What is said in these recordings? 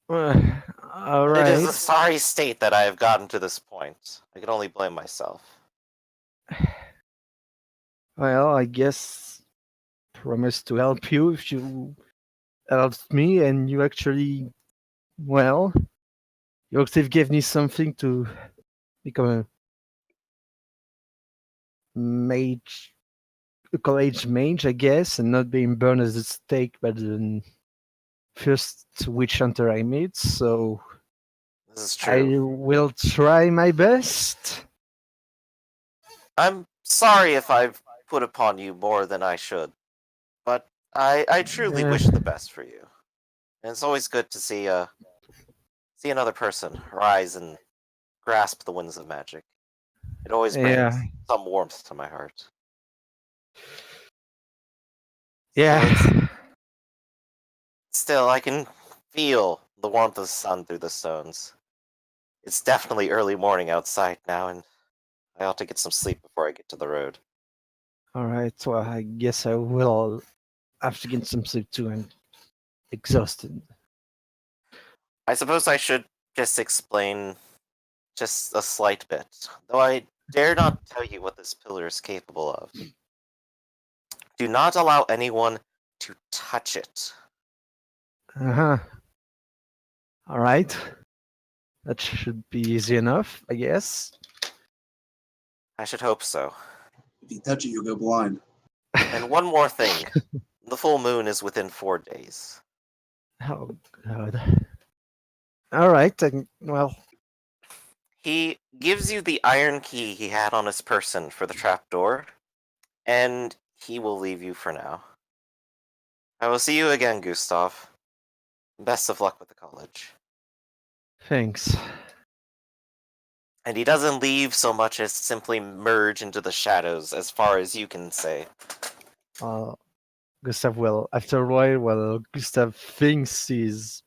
All And it is right. a sorry state that I have gotten to this point. I can only blame myself. Well, I guess promise to help you if you helped me, and you actually, well, you actually gave me something to become a mage, a college mage, I guess, and not being burned as a stake by the first witch hunter I meet. So This is true. I will try my best. I'm sorry if I've put upon you more than I should, but I truly Uh, wish the best for you. And it's always good to see another person rise and grasp the winds of magic. It always yeah, brings some warmth to my heart. Still, it's yeah. still I can feel the warmth of the sun through the stones. It's definitely early morning outside now, and I ought to get some sleep before I get to the road. All right. Well, I guess I will have to get some sleep too. I'm exhausted. I suppose I should just explain just a slight bit, though I dare not tell you what this pillar is capable of. Do not allow anyone to touch it. Uh huh. All right. That should be easy enough, I guess. I should hope so. If you touch it, you'll go blind. And one more thing. The full moon is within 4 days. Oh god. All right. Then, well, He gives you the iron key he had on his person for the trapdoor, and he will leave you for now. I will see you again, Gustav. Best of luck with the college. thanks. And he doesn't leave so much as simply merge into the shadows as far as you can say. Uh, Gustav will, after a while, while Gustav thinks he's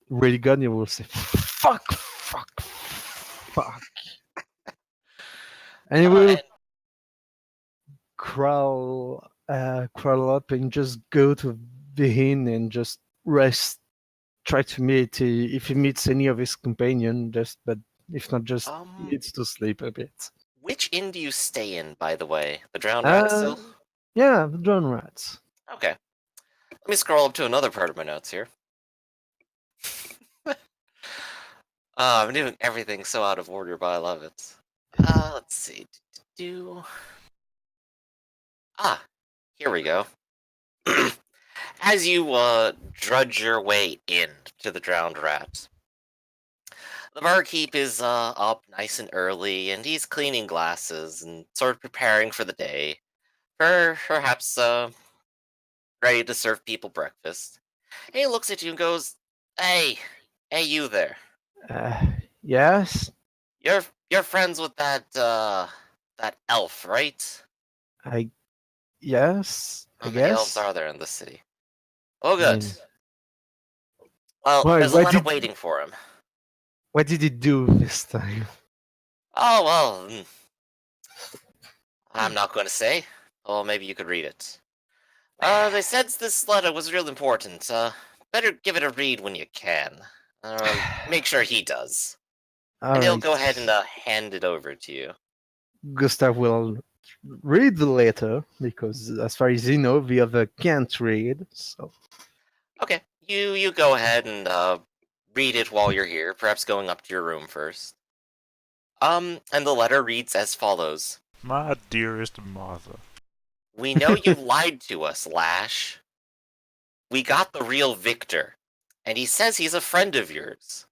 really gone, he will say, fuck, fuck, fuck. And he will And crawl up and just go to the inn and just rest. Try to meet if he meets any of his companion, just but if not, just needs to sleep a bit. which inn do you stay in, by the way? The Drowned Rat Uh, still? yeah, the drone rats. Okay. Let me scroll up to another part of my notes here. I'm doing everything so out of order, but I love it. Let's see. Ah, here we go. As you drudge your way in to the Drowned Rat, the barkeep is up nice and early, and he's cleaning glasses and sort of preparing for the day. Perhaps ready to serve people breakfast. And he looks at you and goes, "Hey, hey, you there? Uh, yes, You're friends with that elf, right? I yes, I How many elves guess. are there in the city? Oh, I good. mean, Well, why? there's a letter waiting for him. What did he do this time? Oh well, I'm not going to say. Well, maybe you could read it. They said this letter was real important. Better give it a read when you can. Make sure he does. All And he'll right, go ahead and hand it over to you. Gustav will read the letter because, as far as he knows, the other can't read. So, Okay, you go ahead and read it while you're here, perhaps going up to your room first. And the letter reads as follows. My dearest Martha. We know you lied to us, Lash. We got the real Victor, and he says he's a friend of yours.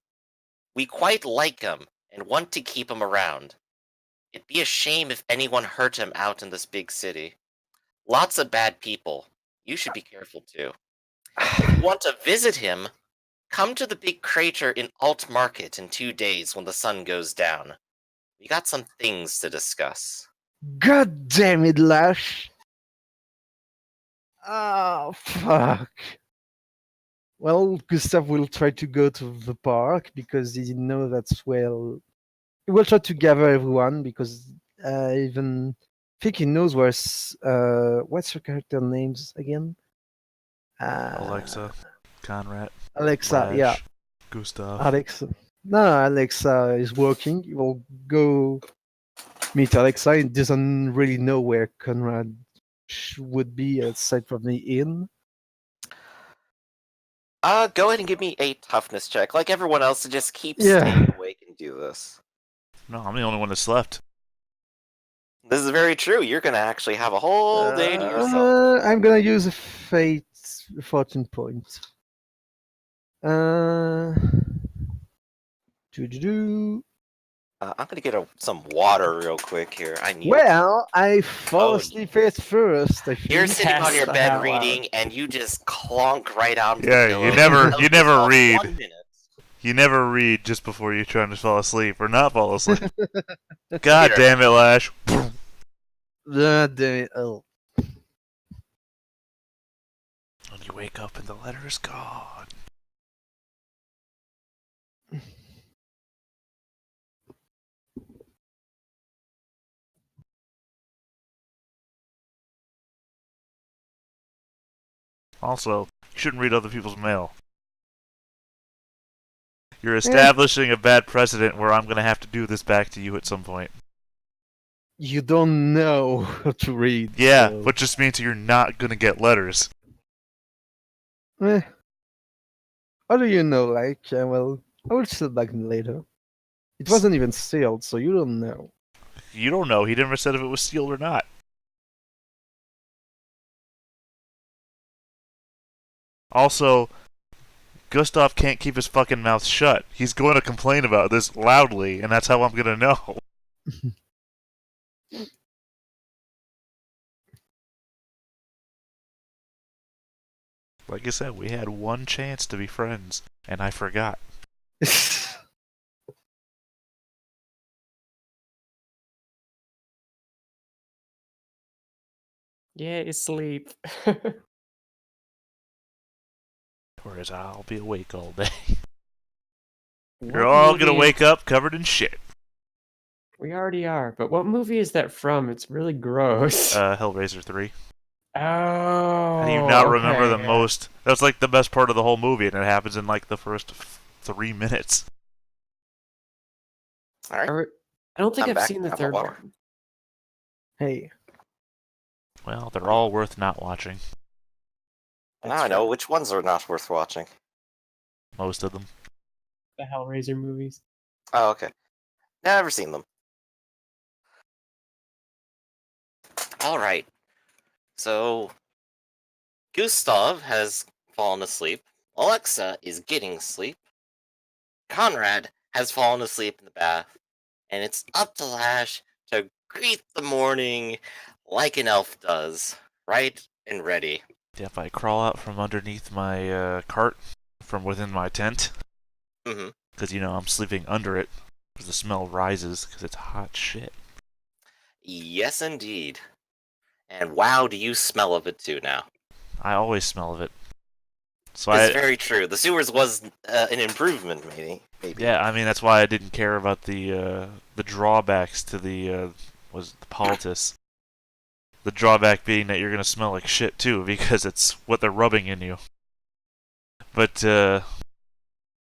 We quite like him and want to keep him around. It'd be a shame if anyone hurt him out in this big city. Lots of bad people. You should be careful too. If you want to visit him, come to the big crater in Alt Market in 2 days when the sun goes down. We got some things to discuss. God damn it, Lash! Oh fuck! Well, Gustav will try to go to the park because he knows that's well. He will try to gather everyone because even I think he knows where's what's her character names again? Alexa, Conrad, Alexa, yeah. Lash. Gustav. Alex. No, Alexa is working. He will go meet Alexa and doesn't really know where Conrad would be aside from the inn. Go ahead and give me a toughness check, like everyone else, to just keep Yeah. staying awake and do this. No, I'm the only one that slept. This is very true. You're gonna actually have a whole day to yourself. I'm gonna use a fate fortune point. Do. I'm gonna get some water real quick here. I need. Well, I fall Oh, asleep at first. I You're think. sitting on Pass your the bed hell out. reading, and you just clonk right onto Yeah, the pillow. you never Yourself read. 1 minute. You never read just before you're trying to fall asleep or not fall asleep. God Here. damn it, Lash. Ah, damn it. Oh. When you wake up and the letter is gone. Also, you shouldn't read other people's mail. You're establishing a bad precedent where I'm going to have to do this back to you at some point. You don't know how to read. Yeah, so. which just means you're not going to get letters. Eh. How do you know? Like, well, I will still back in later. It wasn't even sealed, so you don't know. You don't know. He never said if it was sealed or not. Also, Gustav can't keep his fucking mouth shut. He's going to complain about this loudly, and that's how I'm going to know. Like I said, we had one chance to be friends, and I forgot. Yay, sleep. Whereas I'll be awake all day. What You're all movie going to is- wake up covered in shit. We already are, but what movie is that from? It's really gross. Hellraiser 3. Oh, How do you not remember the yeah. most? That's like the best part of the whole movie, and it happens in like the first 3 minutes. All right. I don't think I'm I've back. seen the Have a third water. one. Hey. Well, they're all worth not watching. Now I know which ones are not worth watching. Most of them. The Hellraiser movies. Oh, okay. Never seen them. All right. So, Gustav has fallen asleep. Alexa is getting sleep. Conrad has fallen asleep in the bath. And it's up to Lash to greet the morning like an elf does. Right and ready. If I crawl out from underneath my cart from within my tent, Mm-hmm. because you know I'm sleeping under it, because the smell rises because it's hot shit. Yes, indeed. And wow, do you smell of it too now. I always smell of it. So It's very true. The sewers was an improvement, maybe. yeah, I mean that's why I didn't care about the drawbacks to the poultice. The drawback being that you're gonna smell like shit too, because it's what they're rubbing in you. But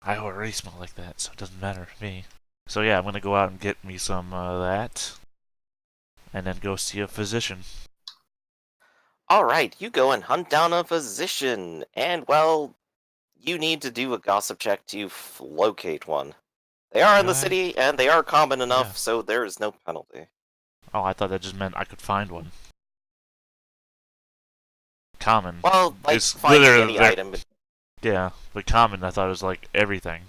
I already smell like that, so it doesn't matter to me. So yeah, I'm gonna go out and get me some that, and then go see a physician. Alright, you go and hunt down a physician, and well, you need to do a gossip check to locate one. They are in the Right. city, and they are common enough, Yeah. so there is no penalty. Oh, I thought that just meant I could find one. Common. Well, like It's finding literally any there- item. Yeah, but common I thought was like everything.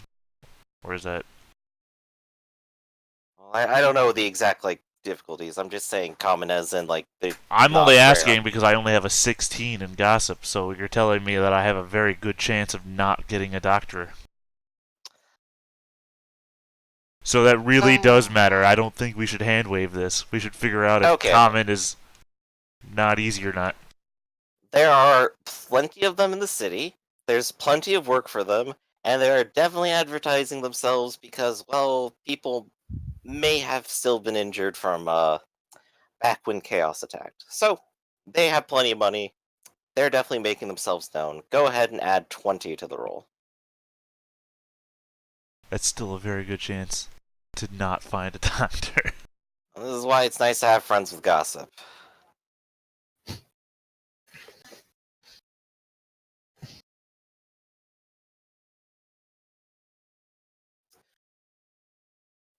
Or is that? Well, I don't know the exact like difficulties. I'm just saying common as in like they. I'm not only rare. asking because I only have a 16 in gossip, so you're telling me that I have a very good chance of not getting a doctor. So that really does matter. I don't think we should hand wave this. We should figure out if Okay. common is not easy or not. There are plenty of them in the city. There's plenty of work for them, and they are definitely advertising themselves because, well, people may have still been injured from back when Chaos attacked. So they have plenty of money. They're definitely making themselves known. Go ahead and add 20 to the roll. That's still a very good chance to not find a doctor. This is why it's nice to have friends with gossip.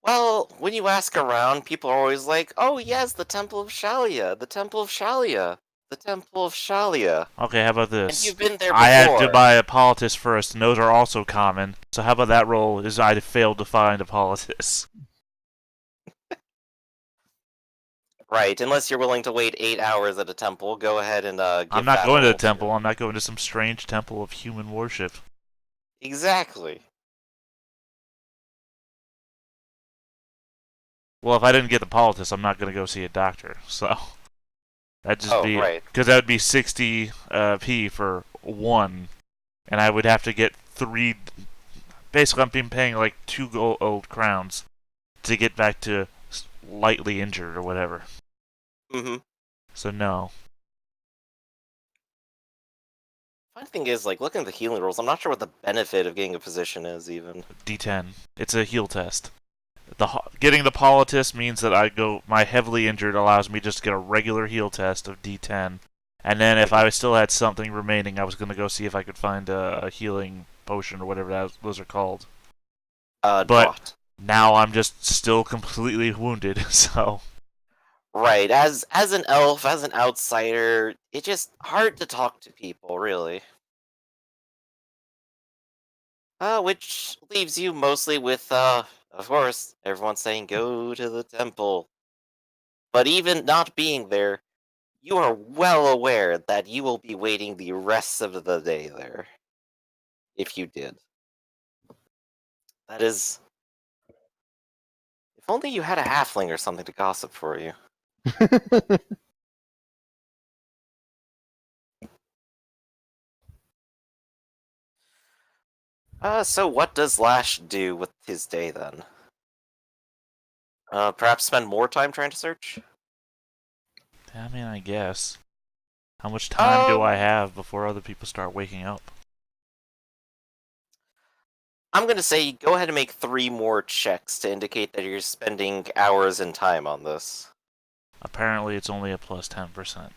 Well, when you ask around, people are always like, oh yes, the Temple of Shalia, the Temple of Shalia, the Temple of Shalia. Okay, how about And this? you've been there I had to before. buy a Politis first, and those are also common. So how about that roll is I failed to find a Politis. Right, unless you're willing to wait 8 hours at a temple, go ahead and give I'm not that going a to the roll, temple. too. I'm not going to some strange temple of human worship. Exactly. Well, if I didn't get the Politis, I'm not going to go see a doctor. So that'd just be right. because that would be 60 p for one, and I would have to get 3. Basically, I'm being paying like 2 gold crowns to get back to lightly injured or whatever. Mm-hmm. So no. Funny thing is, like, looking at the healing rolls, I'm not sure what the benefit of getting a physician is, even. D10. It's a heal test. Getting the Politis means that my heavily injured allows me just to get a regular heal test of D10. And then if I still had something remaining, I was going to go see if I could find a healing potion or whatever those are called. But Draught. now I'm just still completely wounded, so... Right, as an elf, as an outsider, it's just hard to talk to people, really. Which leaves you mostly with, of course, everyone saying go to the temple. But even not being there, you are well aware that you will be waiting the rest of the day there. If you did. That is... If only you had a halfling or something to gossip for you. So what does Lash do with his day, then? Perhaps spend more time trying to search? I mean, I guess. How much time do I Um, have before other people start waking up? I'm gonna say go ahead and make 3 more checks to indicate that you're spending hours and time on this. Apparently, it's only a plus 10%.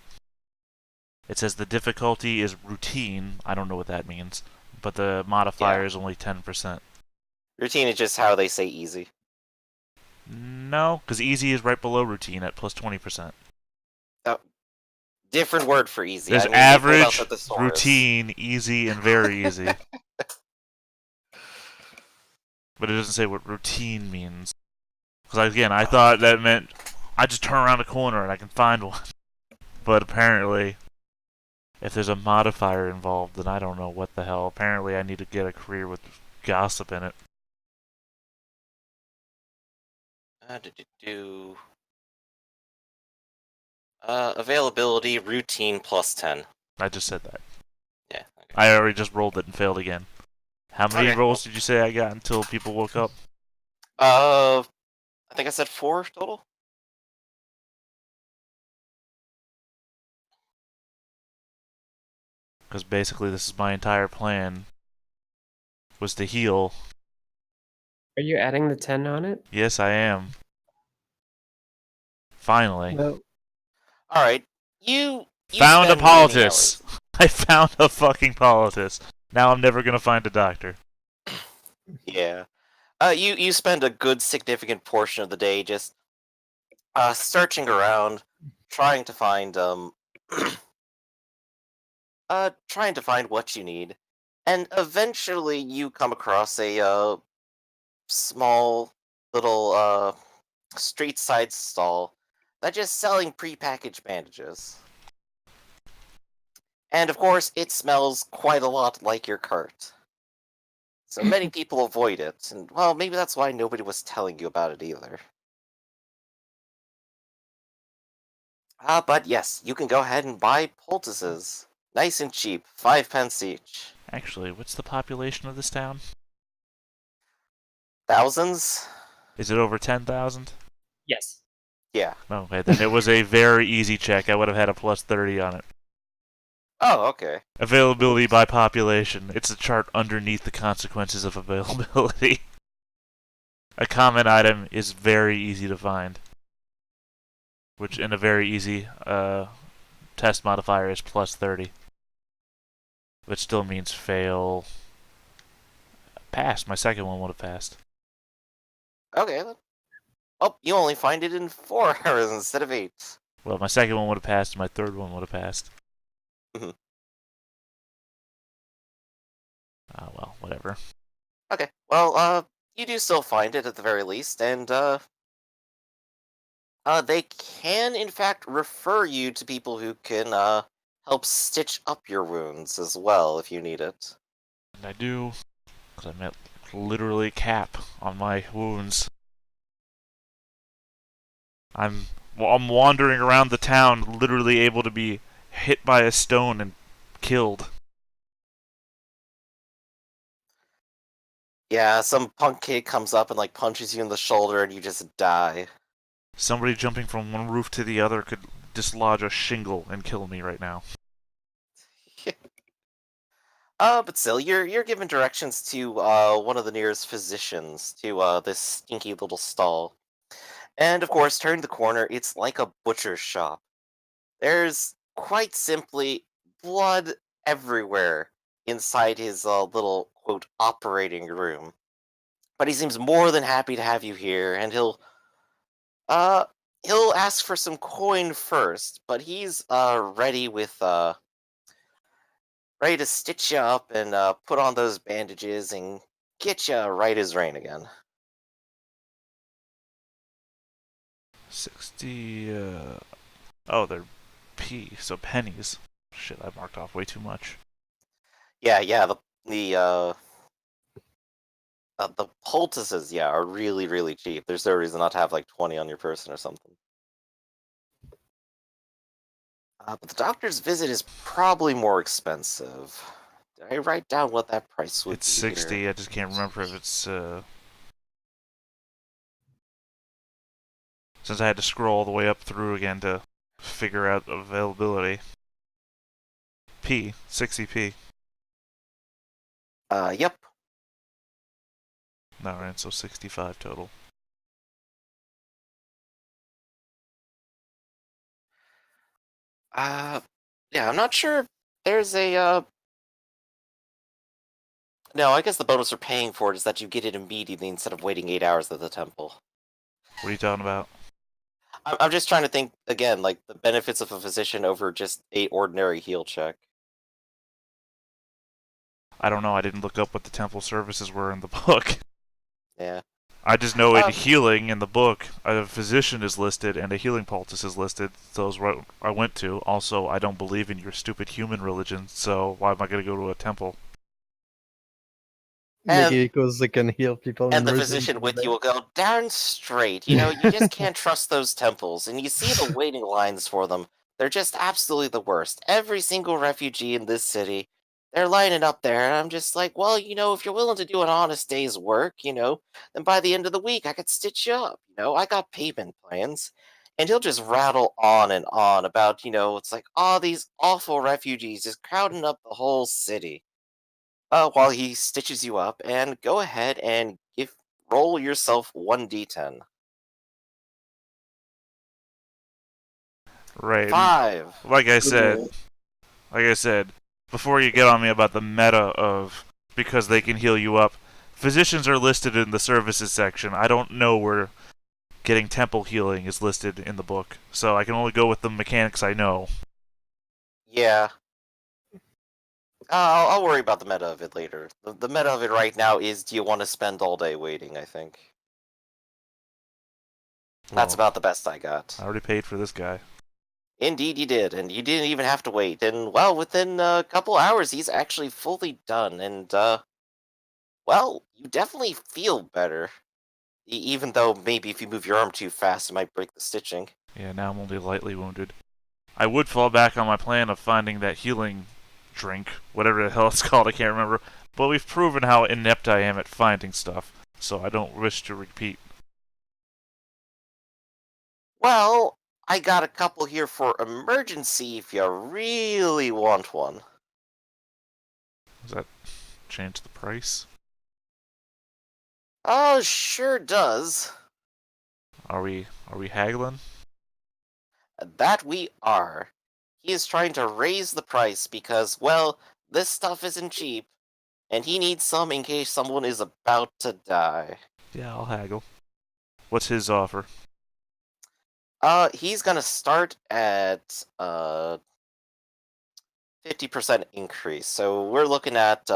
It says the difficulty is routine. I don't know what that means. But the modifier is only 10%. Routine is just how they say easy. No, because easy is right below routine at plus 20%. Different word for easy. There's I mean, they pulled out average, the thesaurus. routine, easy, and very easy. But it doesn't say what routine means. Because again, I thought that meant I just turn around a corner and I can find one. But apparently, if there's a modifier involved, then I don't know what the hell. Apparently, I need to get a career with gossip in it. Availability, routine, plus 10. I just said that. Yeah. Okay. I already just rolled it and failed again. How many Okay. rolls did you say I got until people woke up? I think I said 4 total? Because basically this is my entire plan. Was to heal. Are you adding the 10 on it? Yes, I am. Finally. No. Alright. You Found a spend many Politis! hours. I found a fucking Politis. Now I'm never gonna find a doctor. Yeah. You spend a good significant portion of the day just searching around, trying to find trying to find what you need. And eventually you come across a small little street side stall that's just selling prepackaged bandages. And of course, it smells quite a lot like your cart. So many people avoid it, and well, maybe that's why nobody was telling you about it either. But yes, you can go ahead and buy poultices. Nice and cheap, 5 pence each. Actually, what's the population of this town? Thousands? Is it over 10,000? Yes. Yeah. Okay, then it was a very easy check. I would have had a plus 30 on it. Oh, okay. Availability by population. It's a chart underneath the consequences of availability. a common item is very easy to find, which in a very easy test modifier is plus 30, which still means fail. Pass. My second one would have passed. Okay. Oh, you only find it in 4 hours instead of 8. Well, my second one would have passed, and my third one would have passed. Mhm. Well, whatever. Okay. Well, you do still find it at the very least, and they can in fact refer you to people who can help stitch up your wounds as well if you need it. And I do, because I'm at literally cap on my wounds. I'm wandering around the town, literally able to be hit by a stone and killed. Yeah, some punk kid comes up and like punches you in the shoulder and you just die. Somebody jumping from one roof to the other could dislodge a shingle and kill me right now. But still, you're given directions to one of the nearest physicians to this stinky little stall. And of course, turn the corner, it's like a butcher's shop. There's quite simply blood everywhere inside his little quote operating room. But he seems more than happy to have you here, and uh he'll ask for some coin first, but he's ready to stitch you up and put on those bandages and get you right as rain again. 60, oh, they're P, so pennies. Shit, I marked off way too much. Yeah, the poultices, yeah, are really, really cheap. There's no reason not to have like 20 on your person or something. But the doctor's visit is probably more expensive. Did I write down what that price would It's be 60, here? I just can't remember if it's, since I had to scroll all the way up through again to figure out availability. P, 60p. Yep. Alright, so 65 total. Yeah, I'm not sure if there's a, no, I guess the bonus for paying for it is that you get it immediately instead of waiting 8 hours at the temple. What are you talking about? I'm just trying to think, again, like, the benefits of a physician over just a ordinary heal check. I don't know, I didn't look up what the temple services were in the book. Yeah. I just know in Um, healing in the book, a physician is listed and a healing poultice is listed. Those what I went to. Also, I don't believe in your stupid human religion, so why am I going to go to a temple? And Maybe because they can heal people And in the reason physician to with you bed. will go, darn straight. You know, you just can't trust those temples. And you see the waiting lines for them. They're just absolutely the worst. Every single refugee in this city, they're lining up there. And I'm just like, well, you know, if you're willing to do an honest day's work, you know, then by the end of the week, I could stitch you up. You know, I got payment plans. And he'll just rattle on and on about, you know, it's like, oh, these awful refugees just crowding up the whole city while he stitches you up, and go ahead and roll yourself 1d10. Right. 5. Like I Good said, roll. before you get on me about the meta of because they can heal you up, physicians are listed in the services section. I don't know where getting temple healing is listed in the book, so I can only go with the mechanics I know. Yeah. I'll worry about the meta of it later. The meta of it right now is, do you want to spend all day waiting, I think. That's Well, about the best I got. I already paid for this guy. Indeed you did, and you didn't even have to wait. And, well, within a couple hours, he's actually fully done, and, well, you definitely feel better. Even though maybe if you move your arm too fast, it might break the stitching. Yeah, now I'm only lightly wounded. I would fall back on my plan of finding that healing drink, whatever the hell it's called, I can't remember. But we've proven how inept I am at finding stuff, so I don't wish to repeat. Well, I got a couple here for emergency if you really want one. Does that change the price? Oh, sure does. Are we haggling? That we are. He is trying to raise the price because, well, this stuff isn't cheap, and he needs some in case someone is about to die. Yeah, I'll haggle. What's his offer? He's gonna start at 50% increase, so we're looking at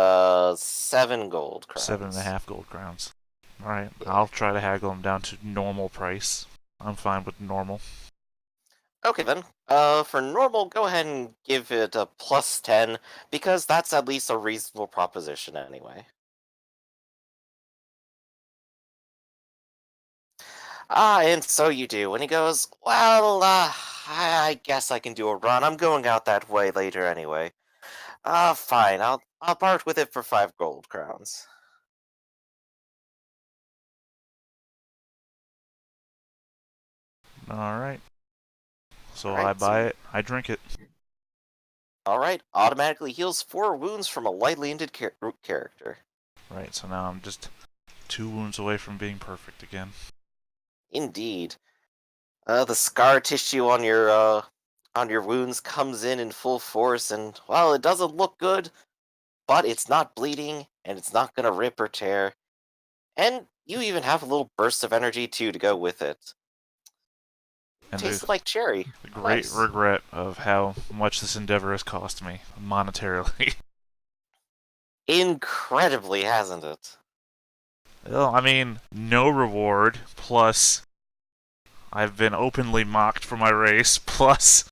7 gold crowns. 7.5 gold crowns. Alright, Yeah. I'll try to haggle him down to normal price. I'm fine with normal. Okay then. For normal, go ahead and give it a +10, because that's at least a reasonable proposition anyway. And so you do. And he goes, well, I guess I can do a run. I'm going out that way later anyway. Fine. I'll part with it for 5 gold crowns. Alright. So Alright, I buy it, I drink it. Alright, automatically heals 4 wounds from a lightly injured character. Right, so now I'm just 2 wounds away from being perfect again. Indeed. The scar tissue on your wounds comes in full force, and, well, it doesn't look good, but it's not bleeding, and it's not gonna rip or tear. And you even have a little burst of energy, too, to go with it. And Tasted like cherry. the great Nice. regret of how much this endeavor has cost me, monetarily. Incredibly, hasn't it? Well, I mean, no reward, plus I've been openly mocked for my race, plus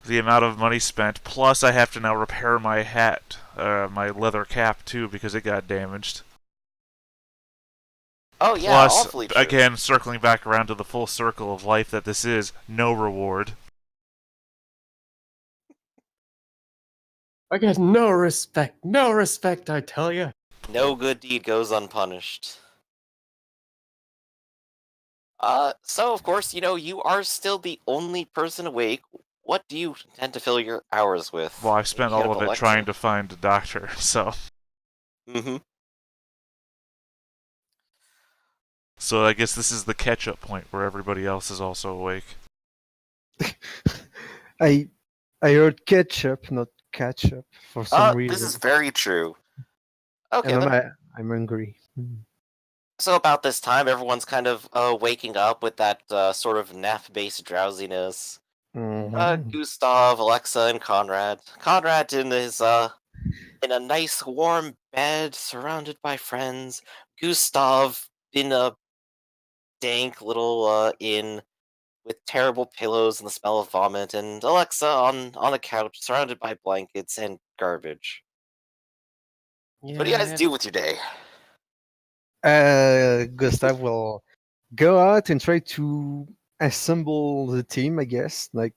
the amount of money spent, plus I have to now repair my hat, my leather cap too, because it got damaged. Oh yeah, Plus, awfully true. again, circling back around to the full circle of life that this is, no reward. I get no respect, I tell you. No good deed goes unpunished. So of course, you are still the only person awake. What do you intend to fill your hours with? Well, I've spent Maybe all of it Alexa? trying to find a doctor, so... Mm-hmm. So I guess this is the catch-up point where everybody else is also awake. I heard ketchup, not ketchup, for some reason. This is very true. Okay, And then. I'm hungry. So about this time, everyone's kind of waking up with that sort of nap-based drowsiness. Mhm. Gustav, Alexa, and Conrad. Conrad in his in a nice warm bed, surrounded by friends. Gustav in a dank little inn with terrible pillows and the smell of vomit, and Alexa on a couch, surrounded by blankets and garbage. Yeah, What do you I guys have do with your day? Gustav will go out and try to assemble the team, I guess. Like,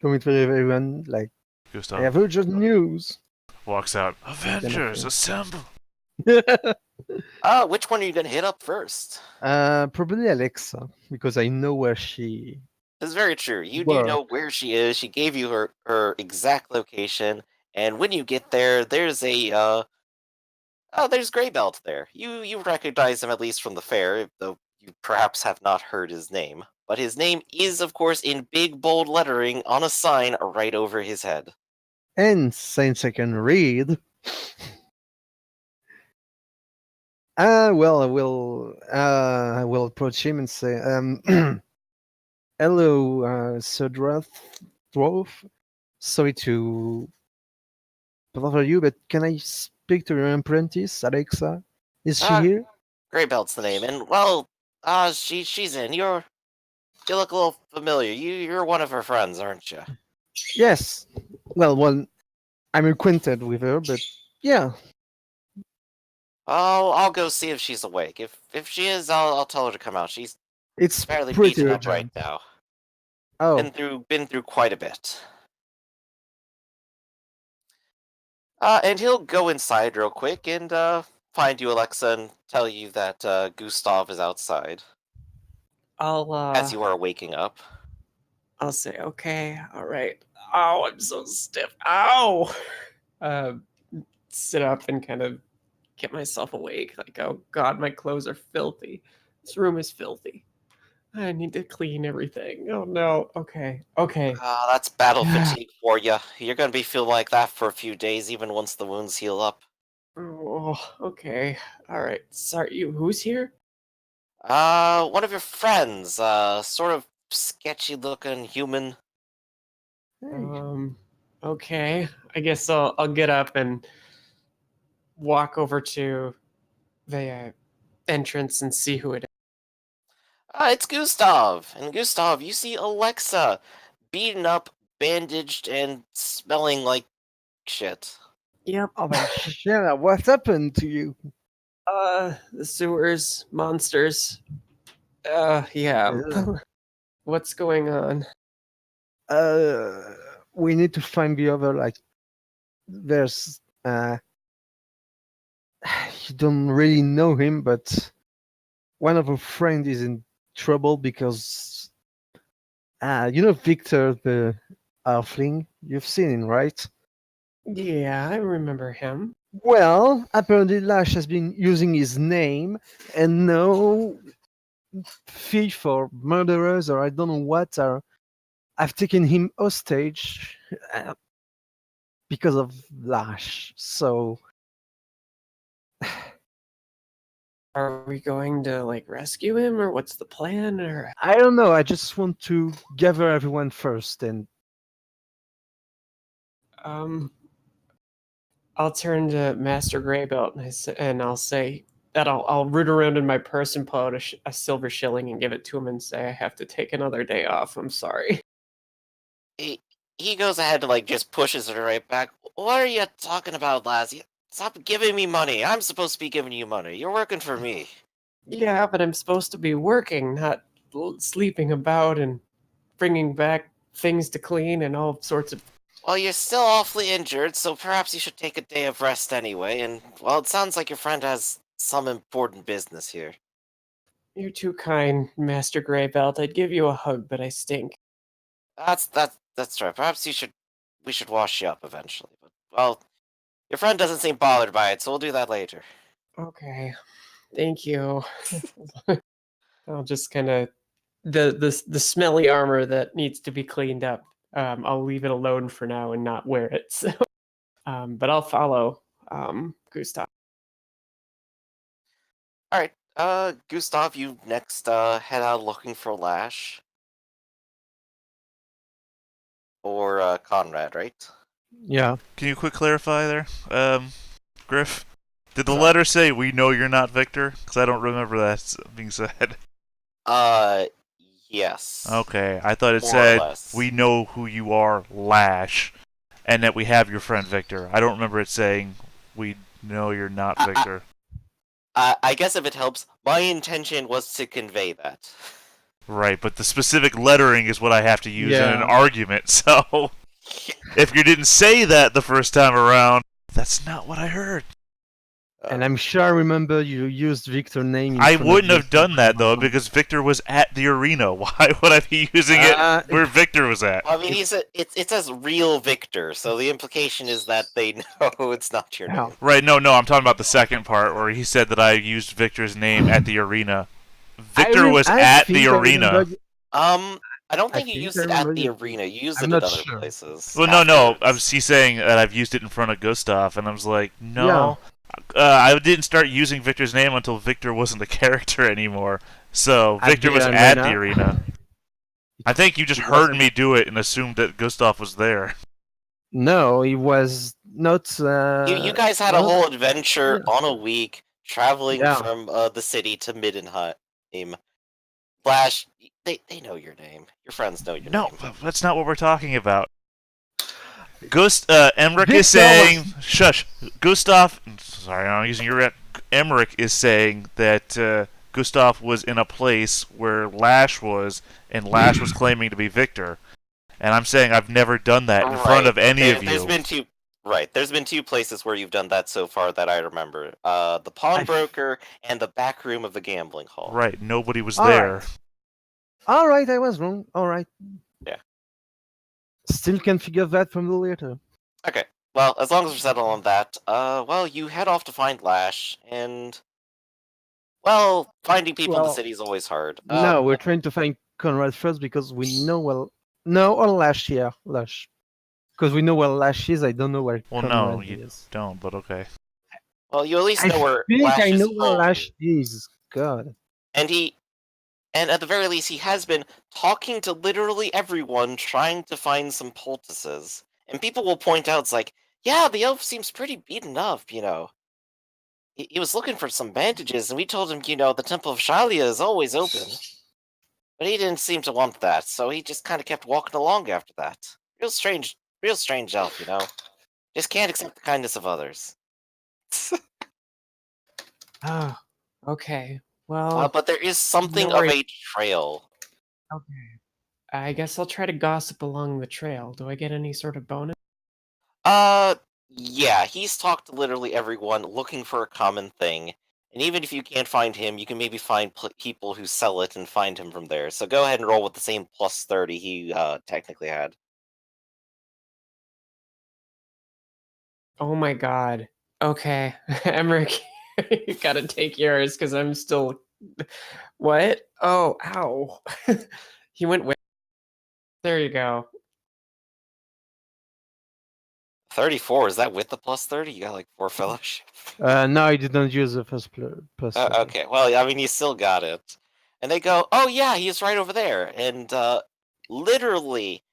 coming to everyone, like, I Gustav have urgent news. walks out. Avengers, thing. assemble! Which one are you gonna hit up first? Probably Alexa, because I know where she It's very true. You do works. know where she is. She gave you her exact location, and when you get there, there's Greybelt there. You recognize him at least from the fair, though you perhaps have not heard his name. But his name is, of course, in big bold lettering on a sign right over his head. And since I can read, well, I will approach him and say, "Hello, Sir Dwarf. Sorry to bother you, but can I speak to your apprentice, Alexa? Is she Ah, here?" Greybelt's the name, and well, she's in. You look a little familiar. You're one of her friends, aren't you? Yes. Well, I'm acquainted with her, but yeah, I'll go see if she's awake. If she is, I'll tell her to come out. She's it's fairly pretty beaten up right urgent. now. Oh, Been through quite a bit. And he'll go inside real quick and find you, Alexa, and tell you that Gustav is outside as you are waking up. I'll say, okay, all right. Oh, I'm so stiff. Ow! Sit up and kind of get myself awake. Like, oh God, my clothes are filthy. This room is filthy. I need to clean everything. Oh no. Okay. That's battle fatigue for you. You're gonna be feeling like that for a few days, even once the wounds heal up. Oh, okay. All right. Sorry, who's here? One of your friends, sort of sketchy-looking human. Okay. I guess I'll get up and walk over to the entrance and see who it is. It's Gustav. And Gustav, you see Alexa, beaten up, bandaged, and smelling like shit. Yep. Oh my shit! What happened to you? The sewers, monsters. Yeah. What's going on? We need to find the other. Like, there's you don't really know him, but one of our friends is in trouble because Victor the Halfling. You've seen him, right? Yeah, I remember him. Well, apparently Lash has been using his name, and no thief or murderers or I don't know what have taken him hostage because of Lash. So Are we going to like rescue him, or what's the plan? Or I don't know. I just want to gather everyone first, and I'll turn to Master Greybelt and I'll say that I'll root around in my purse and pull out a silver shilling and give it to him and say I have to take another day off. I'm sorry. He goes ahead and, like, just pushes it right back. What are you talking about, Lassie? Stop giving me money. I'm supposed to be giving you money. You're working for me. Yeah, but I'm supposed to be working, not sleeping about and bringing back things to clean and all sorts of. Well, you're still awfully injured, so perhaps you should take a day of rest anyway, and, well, it sounds like your friend has some important business here. You're too kind, Master Greybelt. I'd give you a hug, but I stink. That's right. Perhaps we should wash you up eventually. But, well, your friend doesn't seem bothered by it, so we'll do that later. Okay, thank you. I'll just kind of the smelly armor that needs to be cleaned up. I'll leave it alone for now and not wear it. So, but I'll follow Gustav. All right, Gustav, you next head out looking for Lash or Conrad, right? yeah. Can you quick clarify there, Griff? Did the letter say "We know you're not Victor"? Because I don't remember that being said. Yes. Okay, I thought it More or said less. "We know who you are, Lash," and that we have your friend Victor. I don't remember it saying "We know you're not Victor." I guess if it helps, my intention was to convey that. Right, but the specific lettering is what I have to use in an Yeah. argument. So if you didn't say that the first time around, that's not what I heard. And I'm sure I remember you used Victor's name. in I front of wouldn't have Victor. done that though, because Victor was at the arena. Why would I be using it where Victor was at? I mean, it says real Victor, so the implication is that they know it's not your Yeah. name. Right, no, I'm talking about the second part where he said that I used Victor's name at the arena. Victor was at the arena. I don't think you think used I it at remember the you- arena. You used I'm it at not other sure. places. Well, no, afterwards. he's saying that I've used it in front of Gustav, and I was like, no. I didn't start using Victor's name until Victor wasn't a character anymore. So At Victor the was at arena? the arena. I think you just He heard wasn't- me do it and assumed that Gustav was there. No, he was not. You guys had a whole adventure yeah. on a week, traveling Yeah. from the city to Middenheim. Flash, they know your name. Your friends know your No, name. that's not what we're talking about. Emmerich Victor is saying, shush. Gustav, sorry, I'm using your. Emmerich is saying that Gustav was in a place where Lash was, and Lash was claiming to be Victor. And I'm saying I've never done that in front of any of There's you. been two. Right, there's been two places where you've done that so far that I remember. The pawnbroker and the back room of the gambling hall. Right, nobody was All there. right. All right, I was wrong. All right. Yeah. Still can figure that from the letter. Okay, Well, as long as we're settled on that, well, you head off to find Lash, and well, finding people in the Well, city is always hard. No, we're trying to find Conrad first because we know or Lash, yeah, Lash. Because we know where Lash is, I don't know where Well, Conrad no, you is. don't, but okay. Well, you at least I know where think I Lash's know where home Lash is. is. God. And at the very least, he has been talking to literally everyone, trying to find some poultices. And people will point out, it's like, yeah, the elf seems pretty beaten up, you know. He was looking for some bandages, and we told him, you know, the Temple of Shalia is always open. But he didn't seem to want that, so he just kind of kept walking along after that. Real strange elf, you know. Just can't accept the kindness of others. Oh, okay. Well, But there is something no of worries. a trail. Okay. I guess I'll try to gossip along the trail. Do I get any sort of bonus? Yeah, he's talked to literally everyone looking for a common thing. And even if you can't find him, you can maybe find people who sell it and find him from there. So go ahead and roll with the same plus 30 he technically had. Oh my god. Okay. Emmerich, you gotta take yours because I'm still. What? Oh, ow. He went with. There you go. 34, is that with the plus 30? You got like 4 fellowship. No, I didn't use the first plus. Okay, well, I mean, you still got it. And they go, oh yeah, he's right over there. And literally,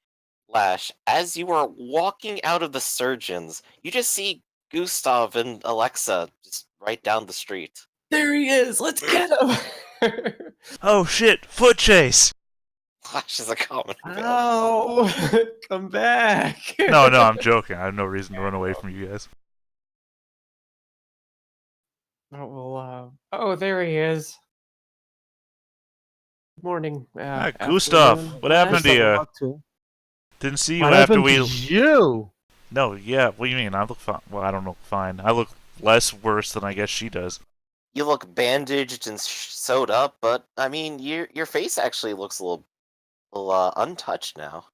Lash, as you are walking out of the surgeons, you just see Gustav and Alexa just right down the street. There he is. Let's get him. Oh shit! Foot chase! Lash is a common villain. Oh, come back. No, I'm joking. I have no reason to run away from you guys. Oh, well, oh, there he is. Morning. Ah, Gustav, afternoon, what happened to Lash. you? Didn't see you What after happened we. to you? No, yeah. What do you mean? I look fine. Well, I don't look fine. I look less worse than I guess she does. You look bandaged and sewed up, but I mean, your face actually looks a little untouched now.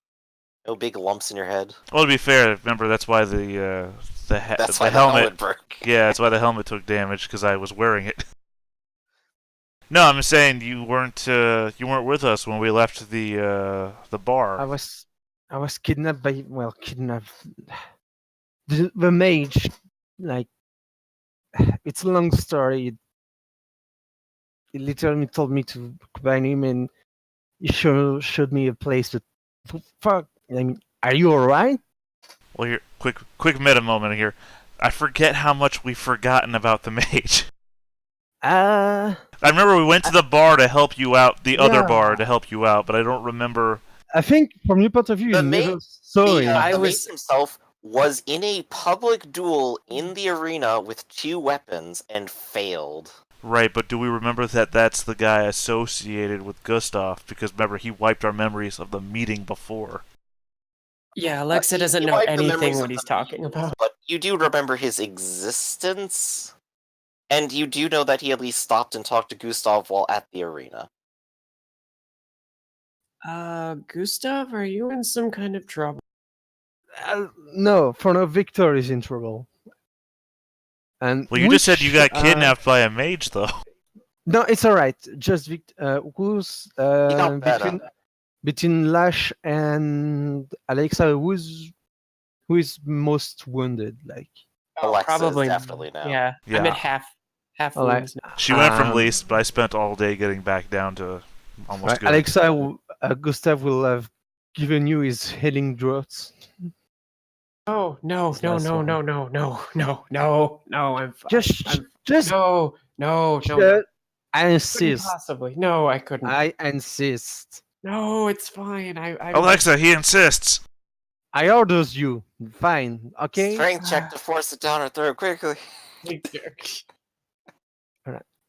No big lumps in your head. Well, to be fair, remember that's why the That's the why the helmet broke. Yeah, that's why the helmet took damage because I was wearing it. No, I'm saying you weren't with us when we left the bar. I was kidnapped by kidnapped. The mage, like, it's a long story. He literally told me to combine him, and he showed me a place. But fuck, I mean, are you alright? Well, here, quick meta moment here. I forget how much we've forgotten about the mage. I remember we went to the bar to help you out, the other Yeah. bar to help you out, but I don't remember. I think from your point of view, you The never mage- saw The, him. I the was- mage himself was in a public duel in the arena with 2 weapons and failed. Right, but do we remember that that's the guy associated with Gustav? Because remember, he wiped our memories of the meeting before. Yeah, Alexa doesn't You know wiped the memories anything of what he's the talking meetings, about. But you do remember his existence, and you do know that he at least stopped and talked to Gustav while at the arena. Gustav, are you in some kind of trouble? No, for now, Victor is in trouble. And Well, you just said you got which, kidnapped by a mage, though. No, it's alright. Just who's He got better. between Lash and Alexa, who is most wounded? Like, Alexa is Probably definitely now. Yeah, Yeah. I'm at half Alright. wounds now. She went from Um, least, but I spent all day getting back down to almost right, good. Alexa, Gustav will have given you his healing draughts. Oh no, This no, last no, one. no, no, no, no, no, no! I'm Just no, no, no, just- no. I Couldn't insist. possibly. No, I couldn't. I insist. No, it's fine. I Alexa, he insists. I orders you. Fine. Okay. Strength check to force it down her throat quickly.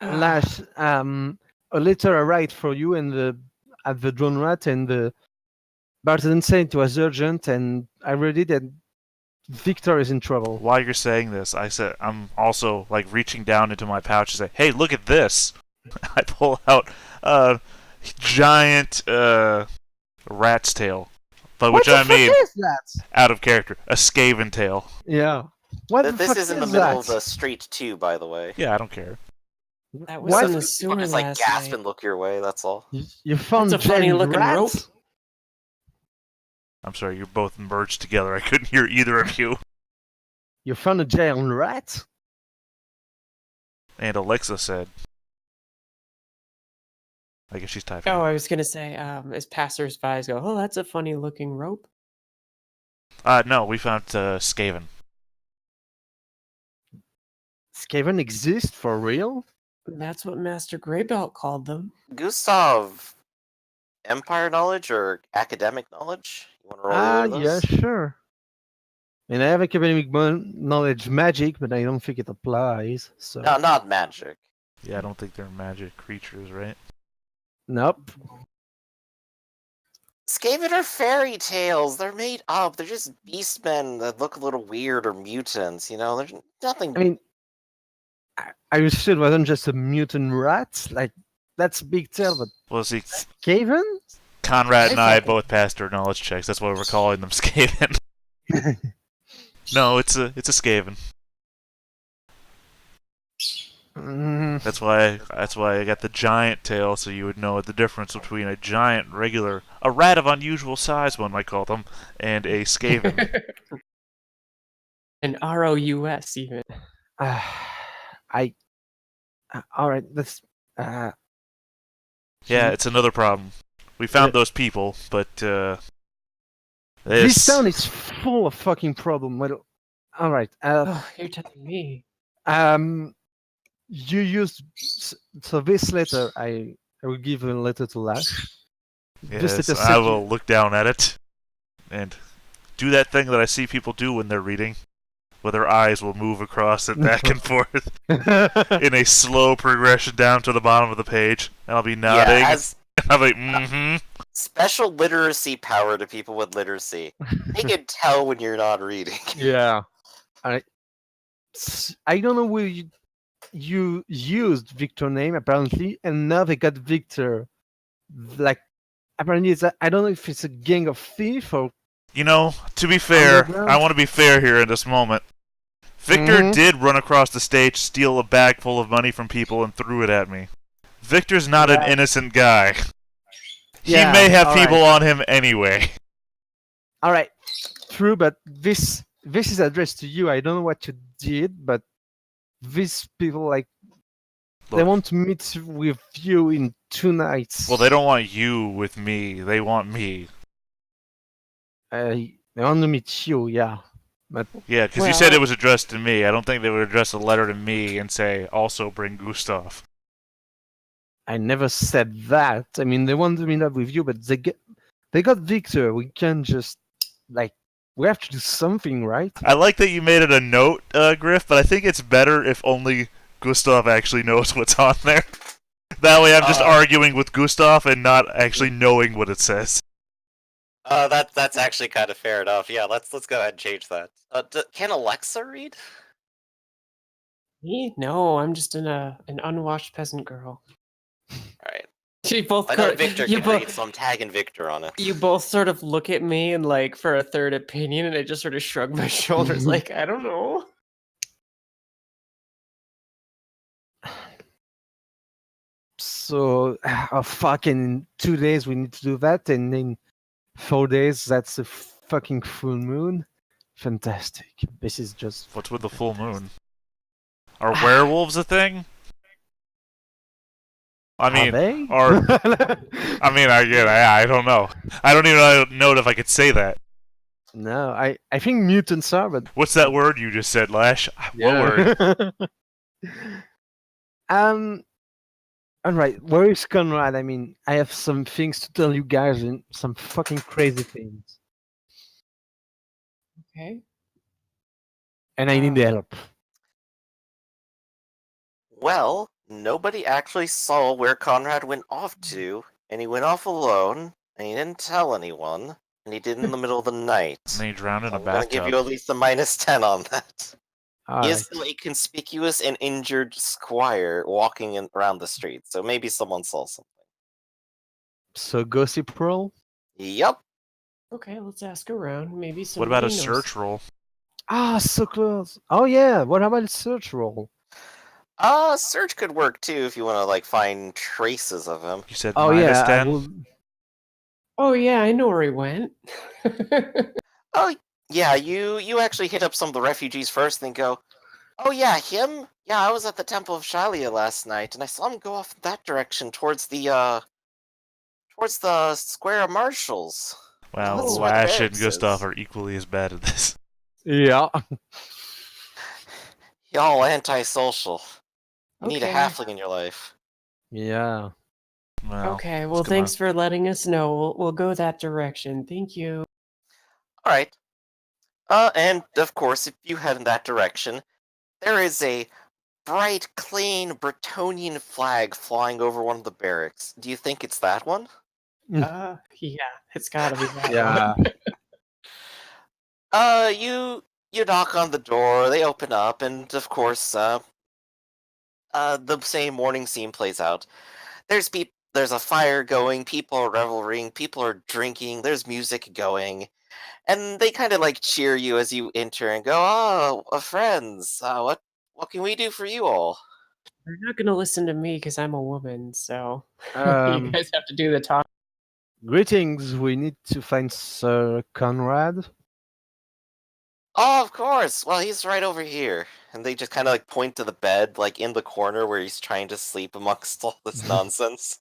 Lash, a letter arrived for you at the drone rat, and the Barton said it was urgent, and I read it, and Victor is in trouble. While you're saying this, I'm also like reaching down into my pouch and say, "Hey, look at this!" I pull out a giant rat's tail, By What which the I fuck mean, is that? out of character, a Skaven tail. Yeah. What the This fuck is in the is middle that? of the street too, by the way. Yeah, I don't care. That was What? in the People sewer just like last gasp night. and look your way. That's all. You found That's a funny giant looking rat? rope. I'm sorry, you're both merged together. I couldn't hear either of you. You found a giant rat? And Alexa said. I guess she's typing. Oh, I was gonna say, as passersby go, oh, that's a funny looking rope. No, we found Skaven. Skaven exist for real? That's what Master Greybelt called them. Gustav, empire knowledge or academic knowledge? You want to roll either of Yeah, those? sure. And I have academic knowledge magic, but I don't think it applies. So No, not magic. Yeah, I don't think they're magic creatures, right? nope. Skaven are fairy tales. They're made up. They're just beastmen that look a little weird or mutants. You know, there's nothing. I mean, I wish it wasn't just a mutant rat. Like that's a big tale, but Well, see, Skaven? Conrad and I I thought- both passed our knowledge checks. That's why we're calling them Skaven. No, it's a Skaven. Mm, That's why I got the giant tail, so you would know the difference between a giant regular, a rat of unusual size, one might call them, and a Skaven. An ROUS even. all right. That's Yeah, it's another problem. We found those people, but this town is full of fucking problem. Well, all right. Oh, you're telling me. You used so this letter. I will give a letter to Lash. This yes, letter I said will look down at it and do that thing that I see people do when they're reading, where their eyes will move across it back and forth in a slow progression down to the bottom of the page, and I'll be nodding. Yeah, as And I'll be like, mm-hmm. special literacy power to people with literacy. They can tell when you're not reading. Yeah. I don't know where you used Victor name apparently, and now they got Victor. Like apparently, I don't know if it's a gang of thieves or. You know, to be fair, Underground? I want to be fair here in this moment. Victor Mhm. did run across the stage, steal a bag full of money from people, and threw it at me. Victor's not an Yeah. innocent guy. Yeah, He may have all people right. on him anyway. All right, true, but this is addressed to you. I don't know what you did, but these people they Look. want to meet with you in 2 nights. Well, they don't want you with me. They want me. They want to meet you, yeah. Yeah, because you Well, said it was addressed to me. I don't think they would address a letter to me and say, also bring Gustav. I never said that. I mean, they want to meet up with you, but they got Victor. We can't just we have to do something, right? I like that you made it a note, Griff, but I think it's better if only Gustav actually knows what's on there. That way I'm just arguing with Gustav and not actually knowing what it says. That's actually kind of fair enough. Yeah, let's go ahead and change that. Can Alexa read? Me? No, I'm just an unwashed peasant girl. All right. You both I know cor- Victor you can read, both so I'm tagging Victor on it. you both sort of look at me and for a third opinion, and I just sort of shrug my shoulders, like I don't know. So, fucking 2 days we need to do that, and in 4 days that's a fucking full moon. Fantastic. This is just. What's with the full moon? Are werewolves a thing? I mean, they? I don't know. I don't even know if I could say that. No, I think mutants are, but What's that word you just said, Lash? What word? All right, where is Conrad? I mean, I have some things to tell you guys and some fucking crazy things, Okay. and I need help. Well, nobody actually saw where Conrad went off to, and he went off alone, and he didn't tell anyone, and he did in the middle of the night. And he drowned in a I'm gonna give bathtub. you at least a -10 on that. All He right. is still a conspicuous and injured squire walking around the street, so maybe someone saw something. So gossip roll. Yup. Okay, let's ask around. Maybe What somebody about a knows. search roll? Ah, so close. Oh yeah, what about a search roll? Search could work too if you want to like find traces of him. You said Oh minus yeah, I 10? will. Oh yeah, I know where he went. Oh, yeah, you actually hit up some of the refugees first, then go, oh yeah, him? Yeah, I was at the Temple of Shalia last night, and I saw him go off that direction towards the Square of Marshals. Wow, That's Oh. where the Lash and barracks Gustav is. are equally as bad at this. Yeah. Y'all antisocial. You need a Okay. halfling in your life. Yeah. Well, Okay, well, come thanks on. for letting us know. We'll go that direction. Thank you. Alright. And of course, if you head in that direction, there is a bright, clean Bretonian flag flying over one of the barracks. Do you think it's that one? Yeah, it's gotta be that Yeah. one. You knock on the door, they open up, and of course, the same morning scene plays out. There's a fire going, people are reveling, people are drinking, there's music going, and they kind of like cheer you as you enter and go, "Oh, friends, what can we do for you all?" They're not gonna listen to me because I'm a woman, so you Um, guys have to do the talk. greetings. We need to find Sir Conrad. Oh, of course. Well, he's right over here. And they just kind of like point to the bed, like in the corner where he's trying to sleep amongst all this nonsense.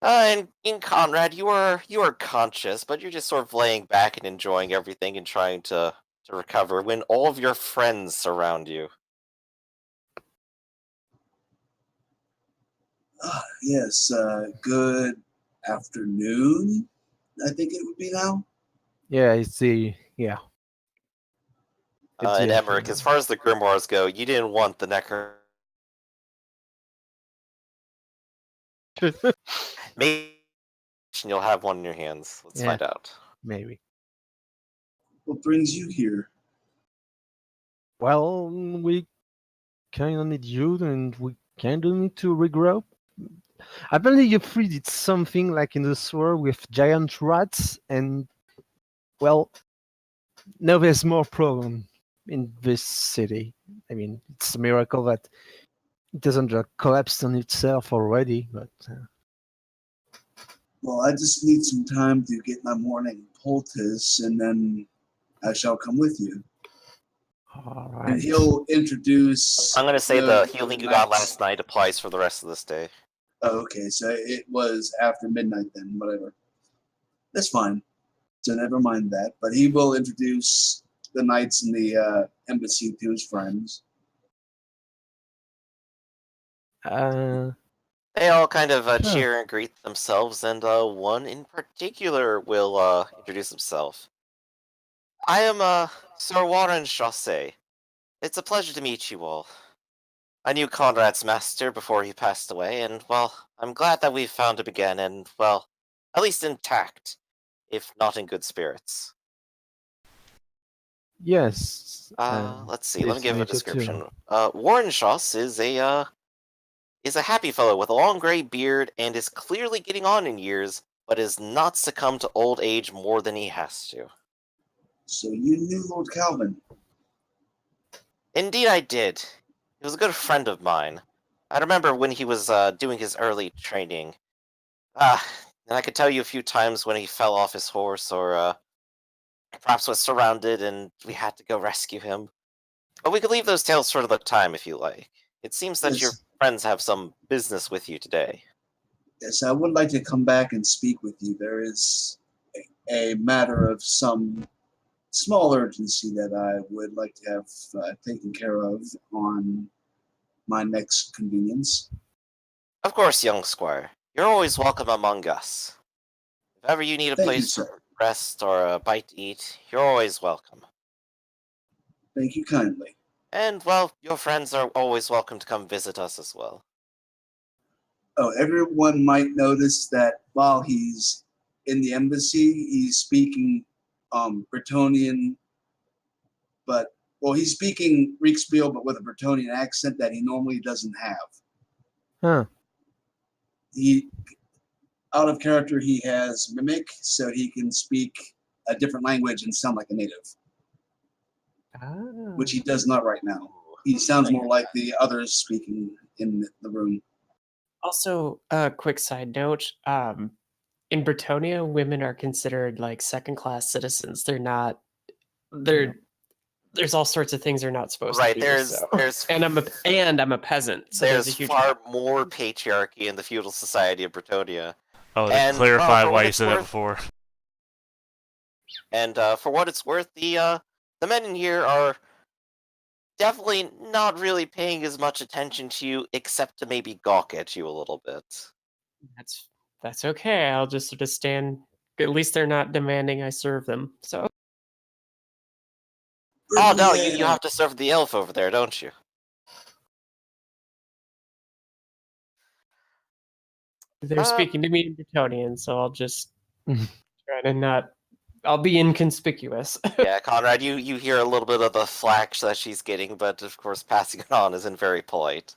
And in Conrad, you are conscious, but you're just sort of laying back and enjoying everything and trying to recover when all of your friends surround you. Yes, good afternoon, I think it would be now. Yeah, it's the yeah. It's And the Emmerich, as far as the grimoires go, you didn't want the necro. Maybe you'll have one in your hands. Let's Yeah. find out. Maybe. What brings you here? Well, we kind of need you, and we kind of need to regroup. Apparently, you three did something like in the sewer with giant rats, and well, now there's more problem in this city. I mean, it's a miracle that it doesn't collapse on itself already, but Well, I just need some time to get my morning poultice, and then I shall come with you. all And right. he'll introduce. I'm gonna say the healing you got last night applies for the rest of this day. Oh, okay, so it was after midnight then, whatever. That's fine. So never mind that. But he will introduce the knights in the embassy to his friends. They all kind of Sure. cheer and greet themselves, and one in particular will introduce himself. I am Sir Warren Chaussee. It's a pleasure to meet you all. I knew Conrad's master before he passed away, and well, I'm glad that we've found him again, and well, at least intact, if not in good spirits. Yes. Let's see. Let me Pleased to give a meet you description. too. Warren Chauss is a happy fellow with a long gray beard and is clearly getting on in years, but has not succumbed to old age more than he has to. So you knew Lord Calvin. Indeed, I did. He was a good friend of mine. I remember when he was doing his early training. And I could tell you a few times when he fell off his horse, or perhaps was surrounded and we had to go rescue him. But we could leave those tales for another time if you like. It seems that your Yes. friends have some business with you today. Yes, I would like to come back and speak with you. There is a matter of some small urgency that I would like to have taken care of on my next convenience. Of course, young squire. You're always welcome among us. If ever you need a Thank you, place to sir. rest or a bite to eat, you're always welcome. Thank you kindly. And, well, your friends are always welcome to come visit us as well. Oh, everyone might notice that while he's in the embassy, he's speaking Bretonian, but he's speaking Riekspiel, but with a Bretonian accent that he normally doesn't have. Huh. He out of character, he has mimic, so he can speak a different language and sound like a native, which he does not right now. He sounds more like the others speaking in the room. Also, a quick side note: in Britonia, women are considered like second-class citizens. They're not. They're There's all sorts of things they're not supposed Right, to be. there's and I'm a peasant. So there's a huge far more patriarchy in the feudal society of Britonia. Oh, to And, clarify for why what you it's said that worth- before. And for what it's worth, the men in here are definitely not really paying as much attention to you, except to maybe gawk at you a little bit. That's okay. I'll just sort of stand. At least they're not demanding I serve them. So Oh no, you have to serve the elf over there, don't you? they're speaking to me in Bretonian, so I'll just try to not. I'll be inconspicuous. Yeah, Conrad, you hear a little bit of the flack that she's getting, but of course passing it on isn't very polite.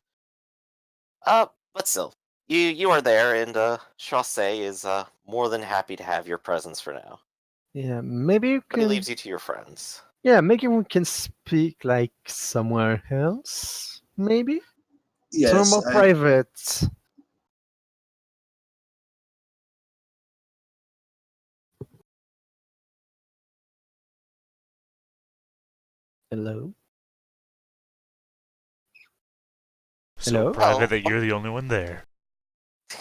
But still, you are there, and Chaussee is more than happy to have your presence for now. Yeah, maybe you But he can. leaves you to your friends. Yeah, maybe we can speak like somewhere else. Maybe somewhere Yes, more private. Hello. So Hello? private that you're the only one there.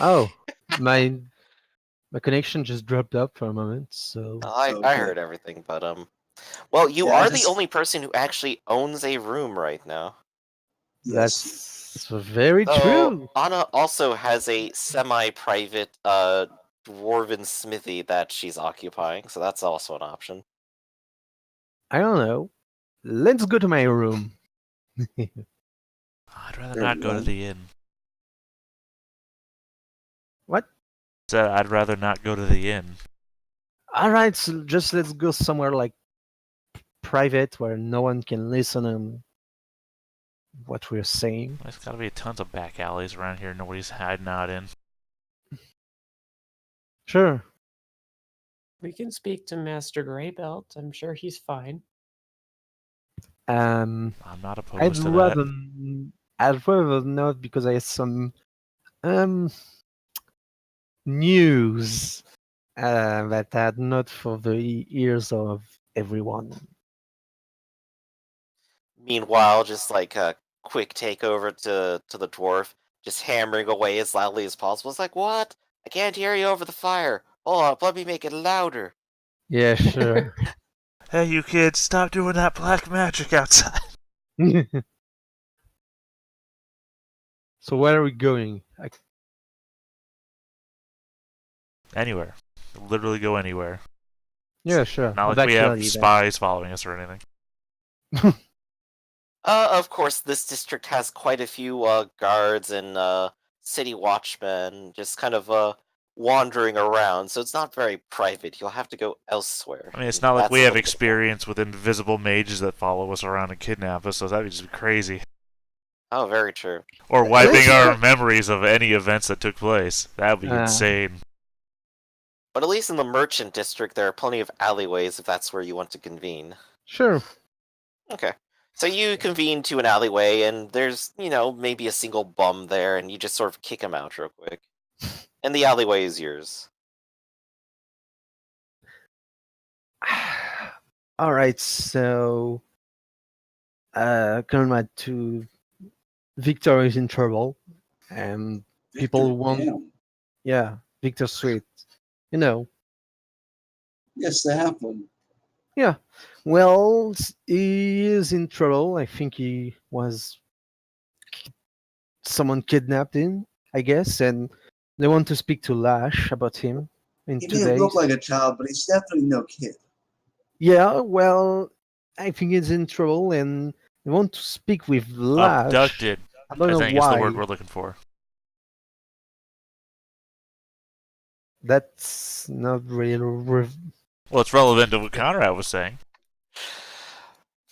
Oh, my connection just dropped up for a moment. So I Okay. heard everything, but well, you Yeah, I are the just- only person who actually owns a room right now. yes. that's very So true. Anna also has a semi-private dwarven smithy that she's occupying, so that's also an option. I don't know. Let's go to my room. I'd rather Very not go to well. the inn. What? Said I'd rather not go to the inn. All right, so just let's go somewhere like private where no one can listen on what we're saying. There's gotta be tons of back alleys around here nobody's hiding out in. Sure. We can speak to Master Greybelt. I'm sure he's fine. Um, I'm not I'd opposed to that. rather I'd rather not because I have some news that are not for the ears of everyone. Meanwhile, just like a quick takeover to the dwarf, just hammering away as loudly as possible. It's like, what? I can't hear you over the fire. Hold up, let me make it louder. Yeah, sure. Hey, you kids, stop doing that black magic outside. So where are we going? Anywhere. Literally go anywhere. Yeah, sure. Not like we have Actually, then. spies following us or anything. Of course, this district has quite a few guards and city watchmen just kind of wandering around, so it's not very private. You'll have to go elsewhere. I mean, it's and not like that's we a have little bit more- experience with invisible mages that follow us around and kidnap us, so that'd just be crazy. Oh, very true. Or wiping Let's- our memories of any events that took place. That would be Ah. insane. But at least in the merchant district, there are plenty of alleyways if that's where you want to convene. Sure. Okay. So you convene to an alleyway, and there's, maybe a single bum there, and you just sort of kick him out real quick. And the alleyway is yours. All right, so Conrad to Victor is in trouble, and people Victor, want damn. yeah, Victor Sweet. You know, Yes, they have one. yeah. Well, he is in trouble. I think he was someone kidnapped him, I guess, and they want to speak to Lash about him in He 2 may have days. looked like a child, but he's definitely no kid. Yeah, well, I think he's in trouble, and they want to speak with Lash. Abducted, I don't I know think why. is the word we're looking for. That's not really. Well, it's relevant to what Conrad was saying.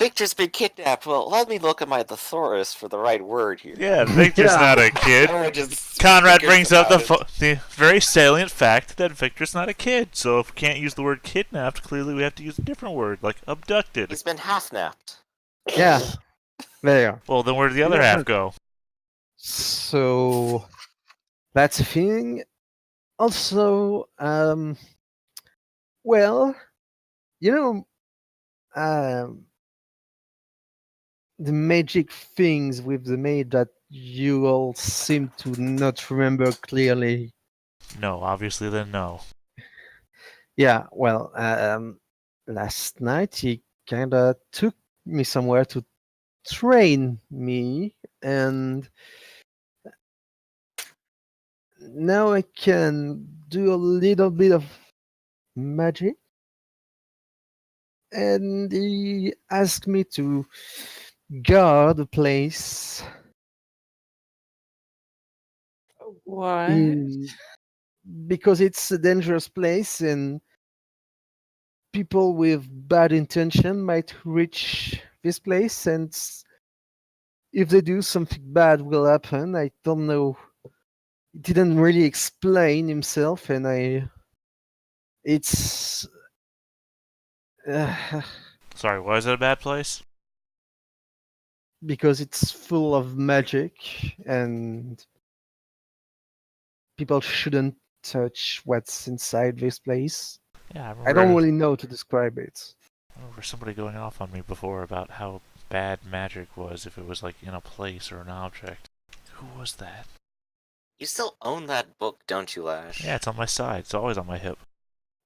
Victor's been kidnapped. Well, let me look at my thesaurus for the right word here. Yeah, Victor's Yeah. not a kid. Everyone just Conrad snickers brings up about it. the very salient fact that Victor's not a kid. So if we can't use the word kidnapped, clearly we have to use a different word, like abducted. He's been half-napped. Yeah, there. Well, then where did the other Yeah. half go? So that's a thing. Also, well, you know, the magic things with the maid that you all seem to not remember clearly. No, obviously then no. Yeah, well, last night he kind of took me somewhere to train me, and now I can do a little bit of magic. And he asked me to guard the place What? because it's a dangerous place and people with bad intention might reach this place, and if they do, something bad will happen. I don't know. He didn't really explain himself, and it's Sorry, why is it a bad place? because it's full of magic and people shouldn't touch what's inside this place. Yeah, I don't really know to describe it. I remember somebody going off on me before about how bad magic was if it was like in a place or an object. Who was that? You still own that book, don't you, Lash? Yeah, it's on my side. It's always on my hip.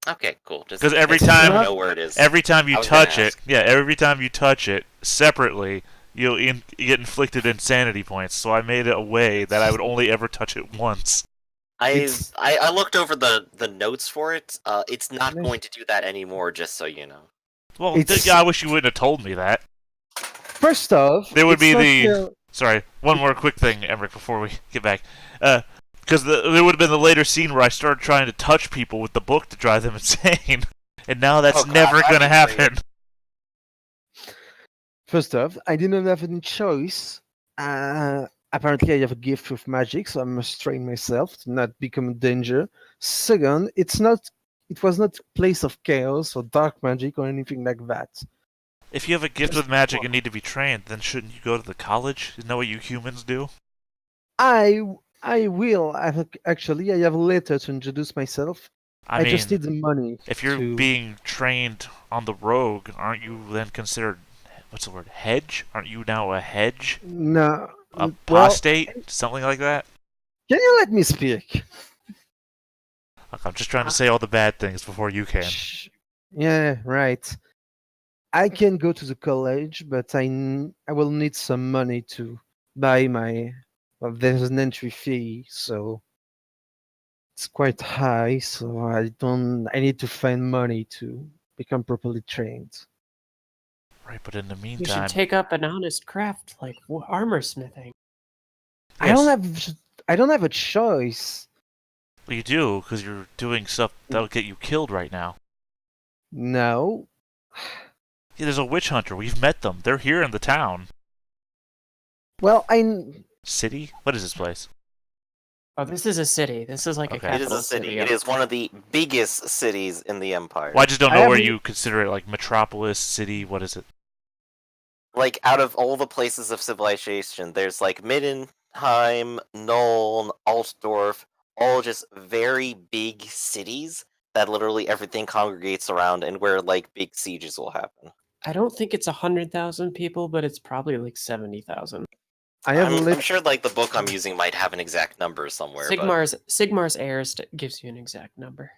Okay, cool. Just 'Cause every next time- you know where it is. Every time you I was gonna touch it, ask. yeah, every time you touch it separately, you'll get inflicted insanity points. So I made it a way that I would only ever touch it once. It's- I looked over the notes for it. It's not Yeah. going to do that anymore, just so you know. Well, It's- I wish you wouldn't have told me that. First off, There would it's be not the- the- Sorry, one more quick thing, Emmerich, before we get back. Because there would have been the later scene where I started trying to touch people with the book to drive them insane. And now that's Oh, God, never that'd going to be happen. First off, I didn't have any choice. Apparently, I have a gift with magic, so I must train myself to not become a danger. Second, it was not a place of chaos or dark magic or anything like that. If you have a gift with magic and need to be trained, then shouldn't you go to the college? Isn't that what you humans do? I will. Actually, I have a letter to introduce myself. I I mean, just need the money. if you're to... being trained on the rogue, aren't you then considered, what's the word, hedge? Aren't you now a hedge? No. Well, Apostate? Something like that? can you let me speak? Look, I'm just trying to say all the bad things before you can. Yeah, right. I can go to the college, but I will need some money to buy my. Well, there's an entry fee, so it's quite high. So I need to find money to become properly trained. Right, but in the You meantime, should take up an honest craft like armor smithing. I don't have a choice. well, you do, because you're doing stuff that'll get you killed right now. No. Yeah, there's a witch hunter. We've met them. They're here in the town. Well, City? What is this place? Oh, this is a city. This is like Okay. a It is capital a city. of- It is one of the biggest cities in the Empire. Well, I just don't I know where haven't- you consider it, like metropolis, city, what is it? Like, out of all the places of civilization, there's like Middenheim, Nuln, Altdorf, all just very big cities that literally everything congregates around and where like big sieges will happen. I don't think it's 100,000 people, but it's probably like 70,000. I have a I'm letter. sure like the book I'm using might have an exact number somewhere. But Sigmar's heirs gives you an exact number.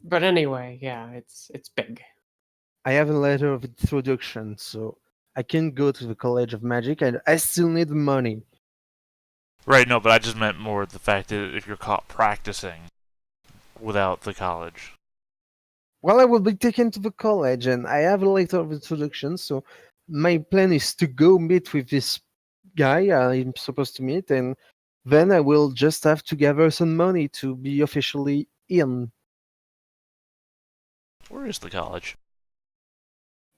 But anyway, yeah, it's big. I have a letter of introduction, so I can go to the College of Magic, and I still need money. Right, no, but I just meant more the fact that if you're caught practicing without the college. Well, I will be taken to the college, and I have a letter of introduction, so my plan is to go meet with this guy I'm supposed to meet, and then I will just have to gather some money to be officially in. Where is the college?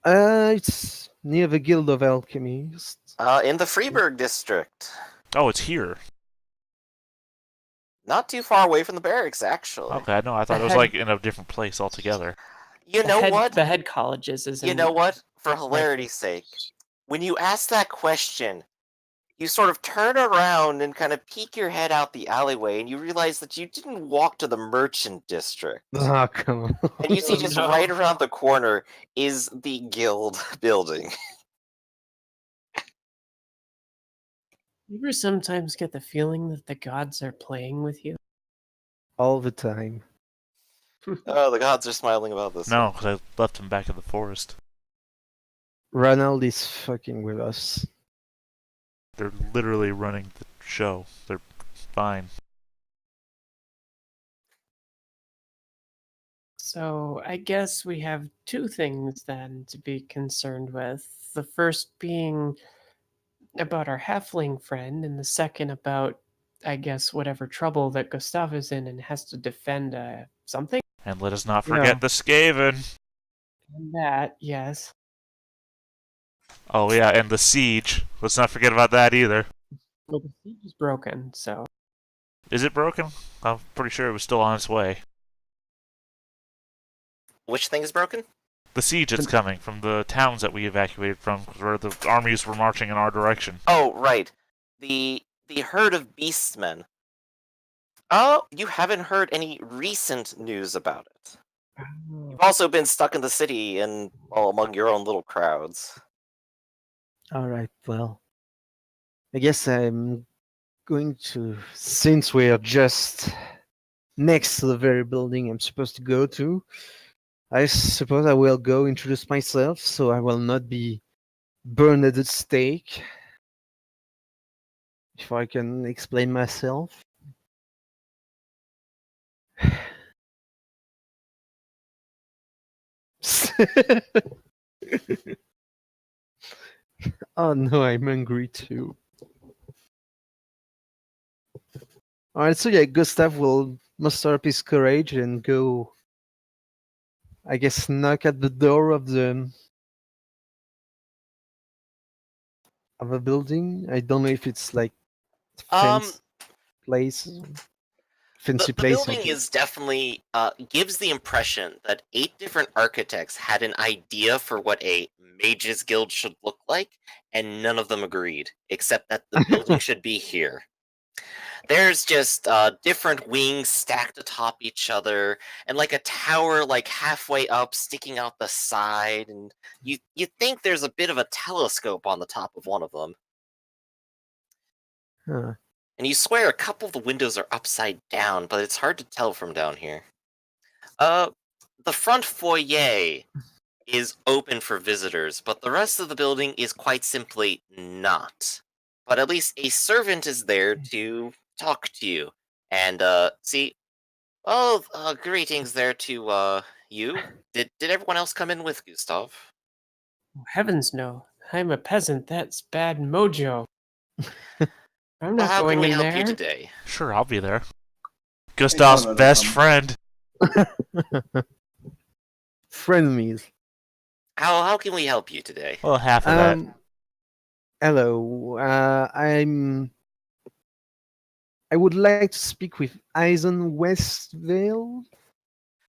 It's near the Guild of Alchemists. In the Freiburg district. Oh, it's here. Not too far away from the barracks, actually. Okay, no, I thought it was head- like in a different place altogether. You know what? The head colleges is You in. know what? For like hilarity's this. sake, when you ask that question, you sort of turn around and kind of peek your head out the alleyway, and you realize that you didn't walk to the merchant district. Ah, come on. And you see Oh, just no. right around the corner is the guild building. You ever sometimes get the feeling that the gods are playing with you? All the time. Oh, the gods are smiling about this. No, because I left him back in the forest. Ronald is fucking with us. They're literally running the show. They're fine. So I guess we have two things then to be concerned with. The first being about our halfling friend, and the second about, I guess, whatever trouble that Gustav is in and has to defend something. And let us not Yeah. forget the Skaven. And that, yes. Oh yeah, and the siege. Let's not forget about that either. Well, the siege is broken, so Is it broken? I'm pretty sure it was still on its way. Which thing is broken? The siege that's coming from the towns that we evacuated from, where the armies were marching in our direction. Oh, right. The herd of beastmen. Oh, you haven't heard any recent news about it. You've also been stuck in the city and all among your own little crowds. Alright, well. I guess I'm going to, since we're just next to the very building I'm supposed to go to, I suppose I will go introduce myself so I will not be burned at the stake. If I can explain myself. Oh no, I'm hungry too. Alright, so yeah, Gustav will muster up his courage and go, I guess, knock at the door of the building. I don't know if it's like fence place, fancy The place. building is definitely gives the impression that 8 different architects had an idea for what a mages guild should look like, and none of them agreed, except that the building should be here. There's just different wings stacked atop each other, and like a tower like halfway up sticking out the side, and you think there's a bit of a telescope on the top of one of them. Huh. And you swear a couple of the windows are upside down, but it's hard to tell from down here. The front foyer is open for visitors, but the rest of the building is quite simply not. But at least a servant is there to talk to you. And, see... Oh, greetings there to, you. Did everyone else come in with Gustav? heavens no. I'm a peasant. That's bad mojo. I'm Well, not how can going we in help there. you today? Sure, I'll be there. Gustav's no, no, best no. friend. Frenemies. How can we help you today? Well, half of that. Hello. I would like to speak with Eisen Westvale.